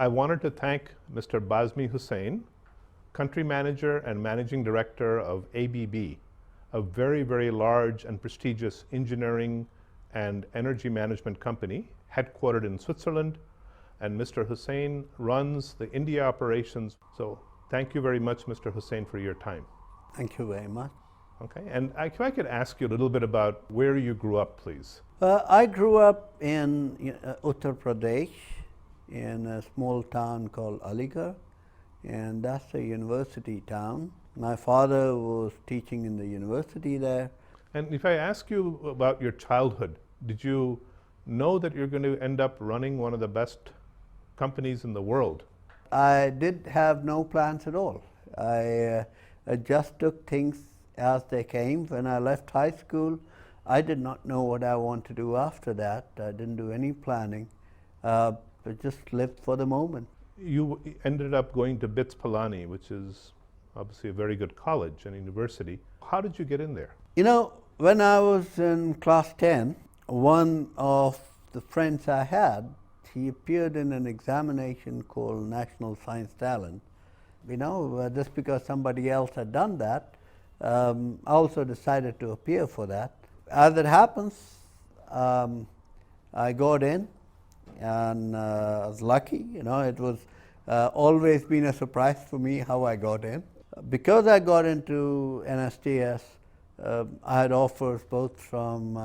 I wanted to thank Mr. Bazmi Husain, Country Manager and Managing Director of ABB, a very, very large and prestigious engineering and energy management company headquartered in Switzerland. And Mr. Husain runs the India operations. So thank you very much, Mr. Husain, for your time. Thank you very much. Okay, and if I could ask you a little bit about where you grew up, please. I grew up in Uttar Pradesh, in a small town called Aligarh, and that's a university town. My father was teaching in the university there. And if I ask you about your childhood, did you know that you're going to end up running one of the best companies in the world? I did have no plans at all. I just took things as they came. When I left high school, I did not know what I want to do after that. I didn't do any planning, but just lived for the moment. You ended up going to BITS Pilani, which is obviously a very good college and university. How did you get in there? You know, when I was in class 10, one of the friends I had, he appeared in an examination called National Science Talent. You know, just because somebody else had done that, I also decided to appear for that. As it happens, I got in, and I was lucky. You know, it was always been a surprise for me how I got in. Because I got into NSTS, I had offers both from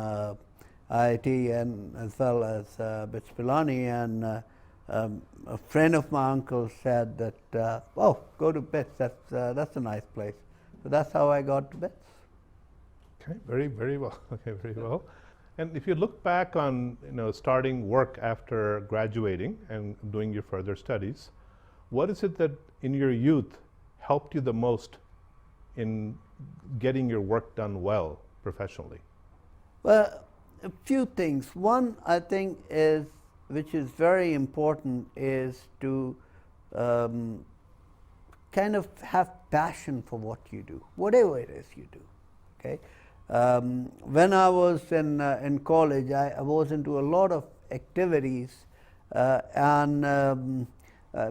IIT and as well as BITS Pilani, and a friend of my uncle said that, oh, go to BITS, that's a nice place. So that's how I got to BITS. Okay, very well. Okay, very well. And if you look back on starting work after graduating and doing your further studies, what is it that in your youth helped you the most in getting your work done well professionally? Well, a few things. One, I think, is, which is very important, is to kind of have passion for what you do, whatever it is you do. Okay. When I was in college, I was into a lot of activities, and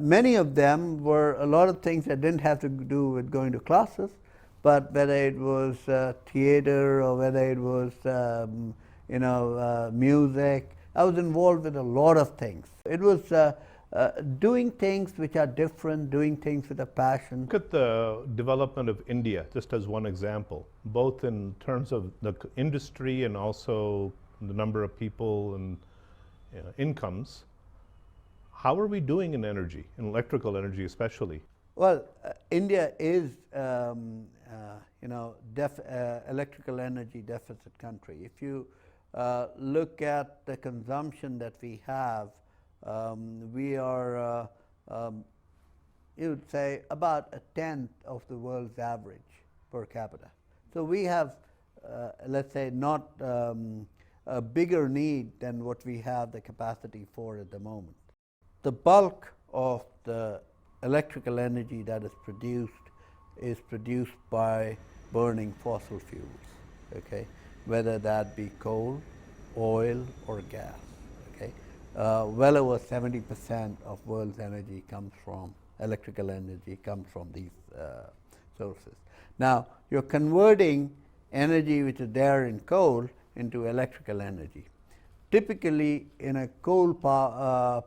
many of them were a lot of things that didn't have to do with going to classes, but whether it was theater or whether it was music, I was involved with a lot of things. It was doing things which are different, doing things with a passion. Look at the development of India, just as one example, both in terms of the industry and also the number of people and incomes. How are we doing in energy, in electrical energy especially? Well, India is, electrical energy deficit country. If you look at the consumption that we have, we are, you would say, about a tenth of the world's average per capita. So we have, let's say, not a bigger need than what we have the capacity for at the moment. The bulk of the electrical energy that is produced by burning fossil fuels, okay? Whether that be coal, oil, or gas. Okay? Well over 70% of world's energy comes from, electrical energy comes from these sources. Now, you're converting energy which is there in coal into electrical energy. Typically, in a coal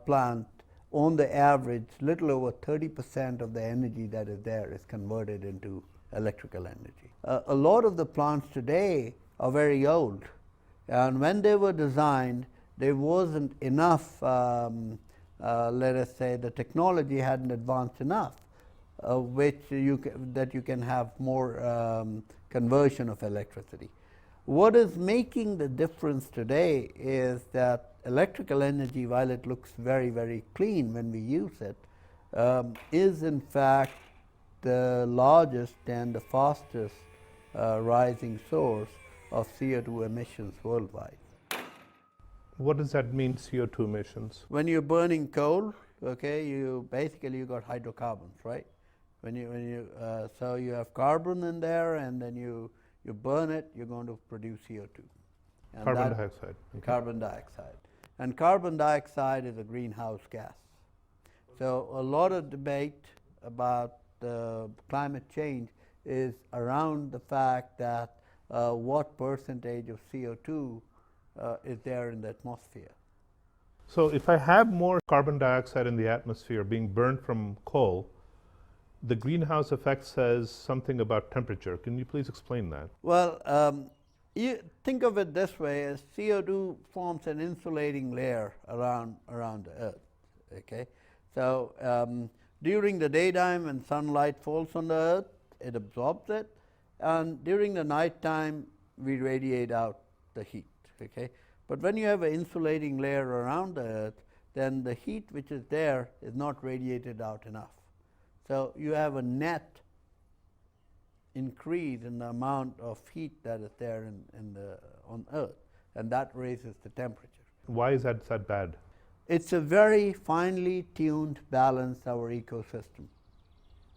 plant, on the average, little over 30% of the energy that is there is converted into electrical energy. A lot of the plants today are very old, and when they were designed, there wasn't enough, let us say, the technology hadn't advanced enough, that you can have more conversion of electricity. What is making the difference today is that electrical energy, while it looks very, very clean when we use it, is in fact the largest and the fastest rising source of CO2 emissions worldwide. What does that mean, CO2 emissions? When you're burning coal, okay, you got hydrocarbons, right? So you have carbon in there, and then you burn it, you're going to produce CO2. And carbon dioxide. Okay. Carbon dioxide. And carbon dioxide is a greenhouse gas. So a lot of debate about climate change is around the fact that what percentage of CO2 is there in the atmosphere. So if I have more carbon dioxide in the atmosphere being burned from coal, the greenhouse effect says something about temperature. Can you please explain that? Well, you think of it this way: as CO2 forms an insulating layer around the Earth. Okay, so during the daytime, when sunlight falls on the Earth, it absorbs it, and during the nighttime, we radiate out the heat. Okay, but when you have an insulating layer around the Earth, then the heat which is there is not radiated out enough. So you have a net increase in the amount of heat that is there on Earth, and that raises the temperature. Why is that bad? It's a very finely tuned balance, our ecosystem.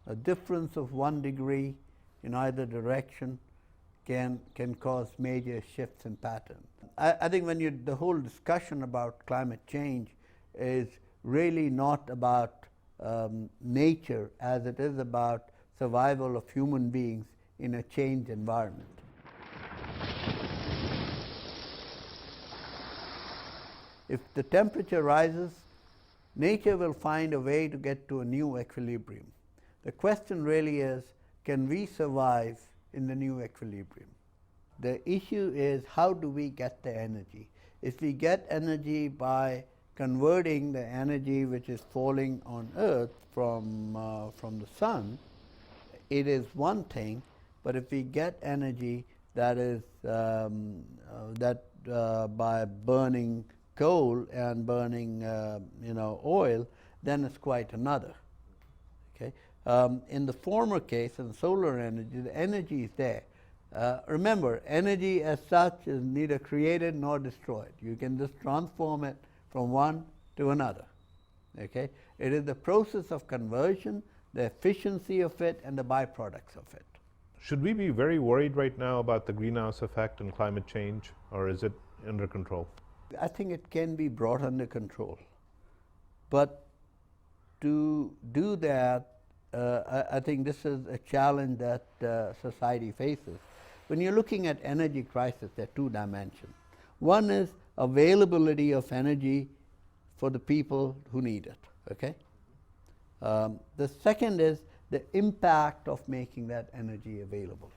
A difference of 1 degree in either direction can cause major shifts in pattern. I think when the whole discussion about climate change is really not about nature as it is about survival of human beings in a changed environment. If the temperature rises, nature will find a way to get to a new equilibrium. The question really is, can we survive in the new equilibrium? The issue is, how do we get the energy? If we get energy by converting the energy which is falling on Earth from the sun, it is one thing. But if we get energy that is by burning coal and burning oil, then it's quite another. Okay, in the former case, in solar energy, the energy is there. Remember, energy as such is neither created nor destroyed. You can just transform it from one to another. Okay? It is the process of conversion, the efficiency of it, and the byproducts of it. Should we be very worried right now about the greenhouse effect and climate change, or is it under control? I think it can be brought under control. But to do that, I think this is a challenge that society faces. When you're looking at energy crisis, there are two dimensions. One is availability of energy for the people who need it. Okay? The second is the impact of making that energy available.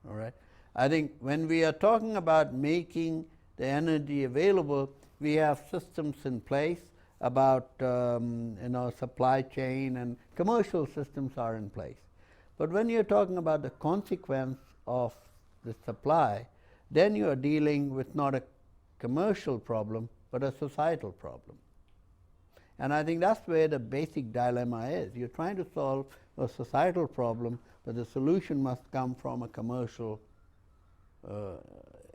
All right? I think when we are talking about making the energy available, we have systems in place about supply chain, and commercial systems are in place. But when you're talking about the consequence of the supply, then you are dealing with not a commercial problem, but a societal problem. And I think that's where the basic dilemma is. You're trying to solve a societal problem, but the solution must come from a commercial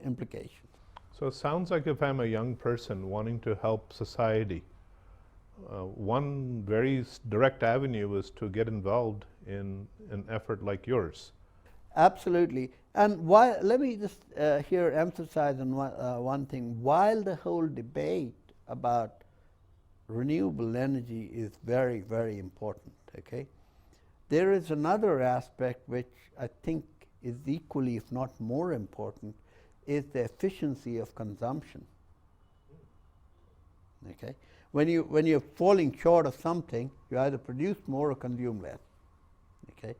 implication. So it sounds like if I'm a young person wanting to help society, one very direct avenue is to get involved in an effort like yours. Absolutely. And let me just here emphasize on one thing. While the whole debate about renewable energy is very, very important, okay, there is another aspect which I think is equally, if not more important, is the efficiency of consumption. Okay, when you're falling short of something, you either produce more or consume less. Okay,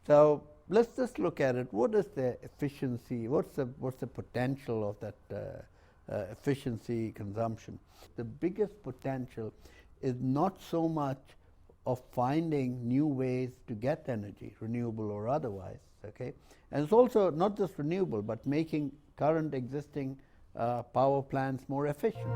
so let's just look at it. What is the efficiency? What's the potential of that efficiency consumption? The biggest potential is not so much of finding new ways to get energy, renewable or otherwise. Okay, and it's also not just renewable, but making current existing power plants more efficient.